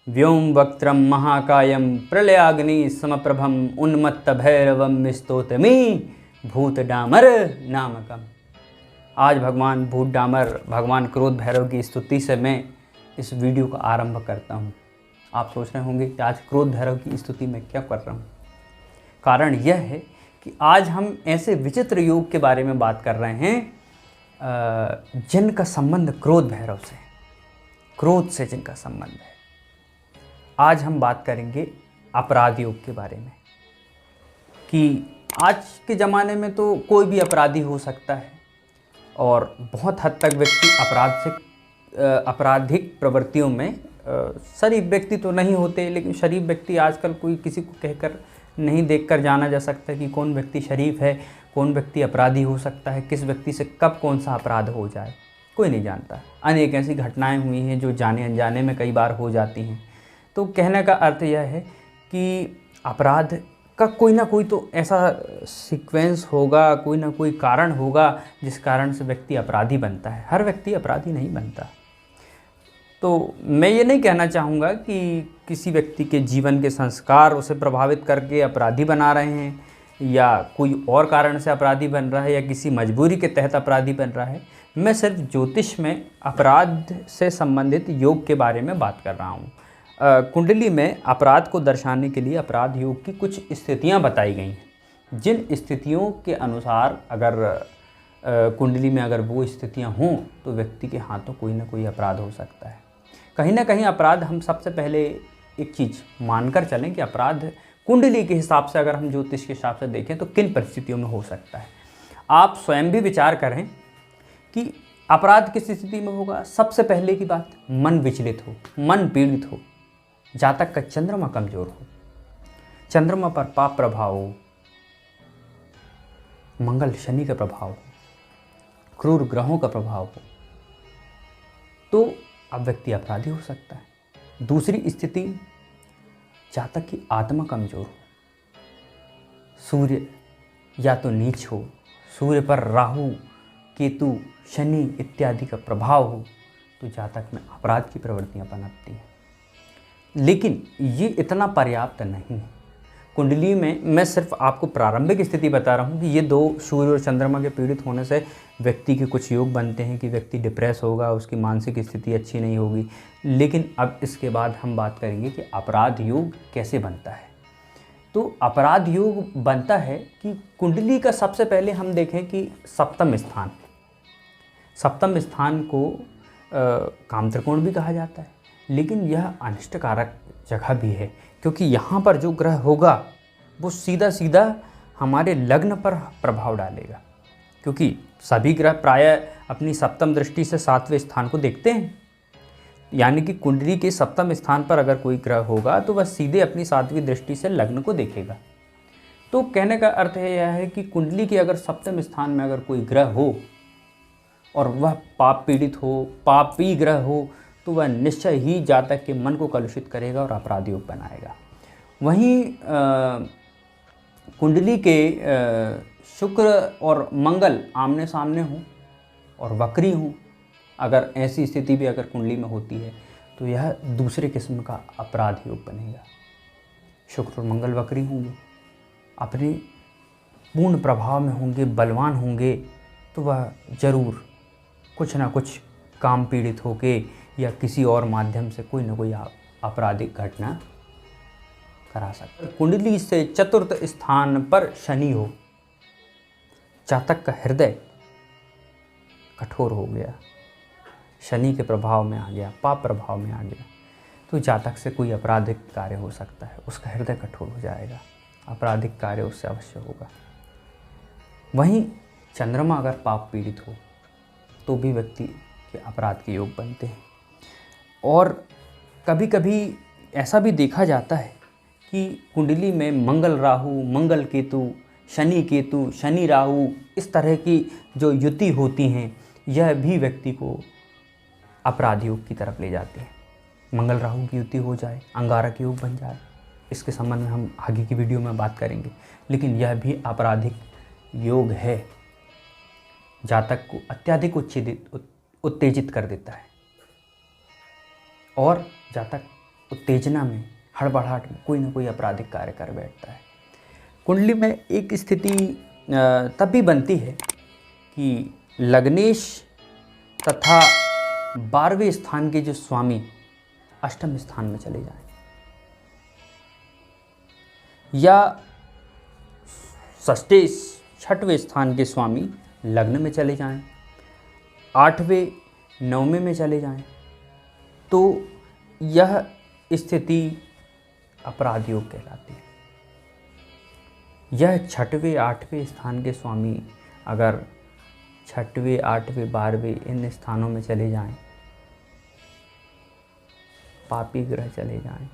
व्योमवक्त्रं महाकायं प्रलयाग्नि समप्रभम उन्मत्तभैरवं स्तोतमी भूतडामर नामकम। आज भगवान भूत डामर भगवान क्रोध भैरव की स्तुति से मैं इस वीडियो का आरंभ करता हूँ। आप सोच रहे होंगे कि आज क्रोध भैरव की स्तुति में क्या कर रहा हूँ। कारण यह है कि आज हम ऐसे विचित्र योग के बारे में बात कर रहे हैं जिनका संबंध क्रोध भैरव से, क्रोध से जिनका संबंध है। आज हम बात करेंगे अपराध योग के बारे में कि आज के ज़माने में तो कोई भी अपराधी हो सकता है और बहुत हद तक व्यक्ति आपराधिक प्रवृत्तियों में शरीफ व्यक्ति तो नहीं होते, लेकिन शरीफ व्यक्ति आजकल कोई किसी को कहकर नहीं देखकर जाना जा सकता कि कौन व्यक्ति शरीफ है, कौन व्यक्ति अपराधी हो सकता है, किस व्यक्ति से कब कौन सा अपराध हो जाए कोई नहीं जानता। अनेक ऐसी घटनाएं हुई हैं जो जाने अनजाने में कई बार हो जाती हैं। तो कहने का अर्थ यह है कि अपराध का कोई ना कोई तो ऐसा सीक्वेंस होगा, कोई ना कोई कारण होगा जिस कारण से व्यक्ति अपराधी बनता है। हर व्यक्ति अपराधी नहीं बनता। तो मैं ये नहीं कहना चाहूँगा कि किसी व्यक्ति के जीवन के संस्कार उसे प्रभावित करके अपराधी बना रहे हैं या कोई और कारण से अपराधी बन रहा है या किसी मजबूरी के तहत अपराधी बन रहा है। मैं सिर्फ ज्योतिष में अपराध से संबंधित योग के बारे में बात कर रहा हूँ। कुंडली में अपराध को दर्शाने के लिए अपराध योग की कुछ स्थितियाँ बताई गई हैं, जिन स्थितियों के अनुसार अगर कुंडली में अगर वो स्थितियाँ हों तो व्यक्ति के हाथों कोई ना कोई अपराध हो सकता है। कहीं ना कहीं अपराध, हम सबसे पहले एक चीज़ मानकर चलें कि अपराध कुंडली के हिसाब से अगर हम ज्योतिष के हिसाब से देखें तो किन परिस्थितियों में हो सकता है। आप स्वयं भी विचार करें कि अपराध किस स्थिति में होगा। सबसे पहले की बात, मन विचलित हो, मन पीड़ित हो, जातक का चंद्रमा कमजोर हो, चंद्रमा पर पाप प्रभाव हो, मंगल शनि का प्रभाव हो, क्रूर ग्रहों का प्रभाव हो, तो अब व्यक्ति अपराधी हो सकता है। दूसरी स्थिति, जातक की आत्मा कमजोर हो, सूर्य या तो नीच हो, सूर्य पर राहु केतु शनि इत्यादि का प्रभाव हो, तो जातक में अपराध की प्रवृत्तियां पनपती हैं। लेकिन ये इतना पर्याप्त नहीं है। कुंडली में मैं सिर्फ आपको प्रारंभिक स्थिति बता रहा हूँ कि ये दो सूर्य और चंद्रमा के पीड़ित होने से व्यक्ति के कुछ योग बनते हैं कि व्यक्ति डिप्रेस होगा, उसकी मानसिक स्थिति अच्छी नहीं होगी। लेकिन अब इसके बाद हम बात करेंगे कि अपराध योग कैसे बनता है। तो अपराध योग बनता है कि कुंडली का सबसे पहले हम देखें कि सप्तम स्थान, सप्तम स्थान को काम त्रिकोण भी कहा जाता है, लेकिन यह अनिष्टकारक जगह भी है, क्योंकि यहाँ पर जो ग्रह होगा वो सीधा सीधा हमारे लग्न पर प्रभाव डालेगा। क्योंकि सभी ग्रह प्रायः अपनी सप्तम दृष्टि से सातवें स्थान को देखते हैं, यानी कि कुंडली के सप्तम स्थान पर अगर कोई ग्रह होगा तो वह सीधे अपनी सातवीं दृष्टि से लग्न को देखेगा। तो कहने का अर्थ यह है कि कुंडली के अगर सप्तम स्थान में अगर कोई ग्रह हो और वह पाप पीड़ित हो, पापी ग्रह हो, तो वह निश्चय ही जातक के मन को कलुषित करेगा और अपराध योग बनाएगा। वहीं कुंडली के शुक्र और मंगल आमने सामने हों और वक्री हों, अगर ऐसी स्थिति भी अगर कुंडली में होती है तो यह दूसरे किस्म का अपराध योग बनेगा। शुक्र और मंगल वक्री होंगे, अपने पूर्ण प्रभाव में होंगे, बलवान होंगे, तो वह जरूर कुछ ना कुछ काम पीड़ित होके या किसी और माध्यम से कोई ना कोई आपराधिक घटना करा सकता है। कुंडली से चतुर्थ स्थान पर शनि हो, जातक का हृदय कठोर हो गया, शनि के प्रभाव में आ गया, पाप प्रभाव में आ गया, तो जातक से कोई आपराधिक कार्य हो सकता है, उसका हृदय कठोर हो जाएगा, आपराधिक कार्य उससे अवश्य होगा। वहीं चंद्रमा अगर पाप पीड़ित हो तो भी व्यक्ति के अपराध के योग बनते हैं। और कभी कभी ऐसा भी देखा जाता है कि कुंडली में मंगल राहु, मंगल केतु, शनि राहु, इस तरह की जो युति होती हैं, यह भी व्यक्ति को अपराध योग की तरफ ले जाती है। मंगल राहु की युति हो जाए, अंगारक योग बन जाए, इसके संबंध में हम आगे की वीडियो में बात करेंगे। लेकिन यह भी आपराधिक योग है, जातक को अत्यधिक उत्तेजित कर देता है और जातक उत्तेजना में, हड़बड़ाहट में कोई ना कोई आपराधिक कार्य कर बैठता है। कुंडली में एक स्थिति तब भी बनती है कि लग्नेश तथा 12वें स्थान के जो स्वामी अष्टम स्थान में चले जाएं, या षष्ठे 6वें स्थान के स्वामी लग्न में चले जाएं, 8वें 9वें में चले जाएं, तो यह स्थिति अपराध योग कहलाती है। यह 6वें 8वें स्थान के स्वामी अगर 6वें 8वें 12वें इन स्थानों में चले जाएं, पापी ग्रह चले जाएं,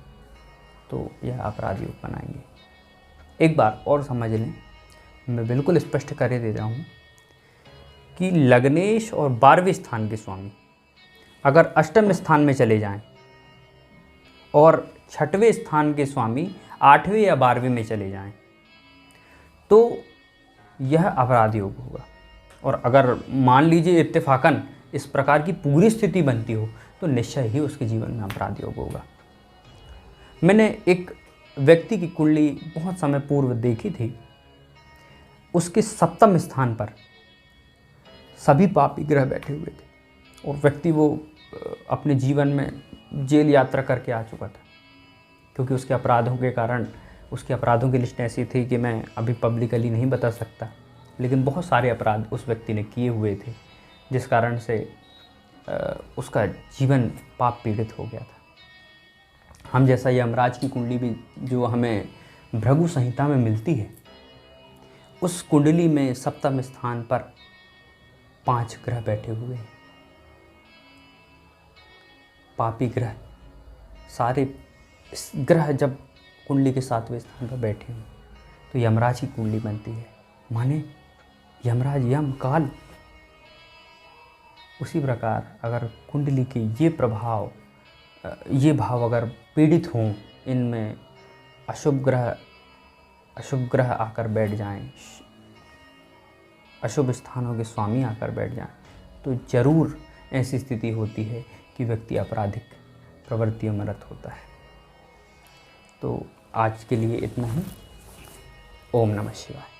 तो यह अपराध योग बनाएंगे। एक बार और समझ लें, मैं बिल्कुल स्पष्ट कर दे रहा हूँ कि लग्नेश और 12वें स्थान के स्वामी अगर अष्टम स्थान में चले जाएं और 6वें स्थान के स्वामी 8वें या 12वें में चले जाएं, तो यह अपराध योग होगा। और अगर मान लीजिए इत्तेफाकन इस प्रकार की पूरी स्थिति बनती हो, तो निश्चय ही उसके जीवन में अपराध योग होगा। मैंने एक व्यक्ति की कुंडली बहुत समय पूर्व देखी थी। उसके सप्तम स्थान पर सभी पापी ग्रह बैठे हुए थे और व्यक्ति वो अपने जीवन में जेल यात्रा करके आ चुका था, क्योंकि उसके अपराधों के कारण उसके अपराधों की लिस्ट ऐसी थी कि मैं अभी पब्लिकली नहीं बता सकता, लेकिन बहुत सारे अपराध उस व्यक्ति ने किए हुए थे, जिस कारण से उसका जीवन पाप पीड़ित हो गया था। हम जैसा यमराज की कुंडली भी जो हमें भृगु संहिता में मिलती है, उस कुंडली में सप्तम स्थान पर 5 ग्रह बैठे हुए हैं। पापी ग्रह, सारे ग्रह जब कुंडली के 7वें स्थान पर बैठे हों, तो यमराज की कुंडली बनती है। माने यमराज, यम, काल। उसी प्रकार अगर कुंडली के ये भाव अगर पीड़ित हों, इनमें अशुभ ग्रह आकर बैठ जाएं, अशुभ स्थानों के स्वामी आकर बैठ जाएं, तो जरूर ऐसी स्थिति होती है कि व्यक्ति आपराधिक प्रवृत्तियों में रत होता है। तो आज के लिए इतना ही। ओम नमः शिवाय।